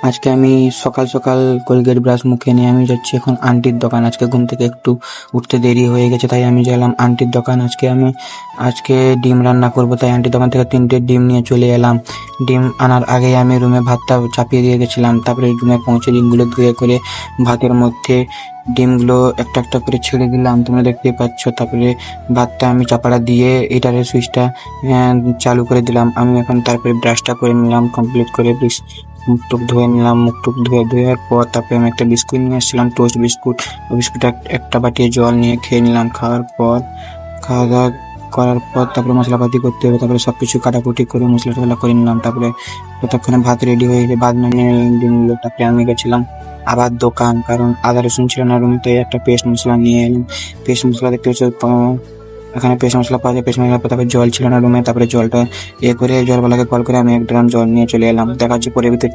আজকে আমি সকাল সকাল কোলগেট ব্রাশ মুখে নিয়ে আমি যাচ্ছি এখন আন্টির দোকান। আজকে ঘুম থেকে একটু উঠতে দেরি হয়ে গেছে, তাই আমি গেলাম আন্টির দোকান। আজকে ডিম রান্না করব, তাই আন্টির দোকান থেকে 3টে ডিম নিয়ে চলে এলাম। ডিম আনার আগে আমি রুমে ভাতটা চাপিয়ে দিয়ে গেছিলাম, তারপরে রুমে পৌঁছে ডিমগুলো ধুয়ে করে ভাতের মধ্যে ডিমগুলো একটা একটা করে ছেড়ে দিলাম, তোমরা দেখতে পাচ্ছ। তারপরে ভাতটা আমি চাপাটা দিয়ে এটারের সুইচটা চালু করে দিলাম। আমি এখন তারপরে ব্রাশটা করে নিলাম, কমপ্লিট করে মুখ টুক ধুয়ে নিলাম। মুখ টুক ধোয়ার পর তারপরে আমি একটা বিস্কুট নিয়ে এসেছিলাম, টোস্ট বিস্কুট। ওই বিস্কুটটা একটা বাটিয়ে জল নিয়ে খেয়ে নিলাম। খাওয়া দাওয়া করার পর তারপরে মশলাপাতি করতে হবে, তারপরে সবকিছু কাটাকুটি করে মশলা টসলা করে নিলাম। তারপরে ততক্ষণে ভাত রেডি হয়ে গেছে, ভাত নামিয়ে ডিমগুলো। তারপরে আমি গেছিলাম আবার দোকান, কারণ আদা রসুন ছিল না রুমে, তো একটা পেস্ট মশলা নিয়ে এলাম। পেস্ট মশলা দেখতে হচ্ছে এখানে পেস্ট মশলা পাওয়া যায়। পেস্ট মশলা তারপরে জল ছিল না রুমে, তারপরে জলটা করে জলওয়ালাকে কল করে আমি 1 ড্রাম জল নিয়ে চলে এলাম। দেখা হচ্ছে পরে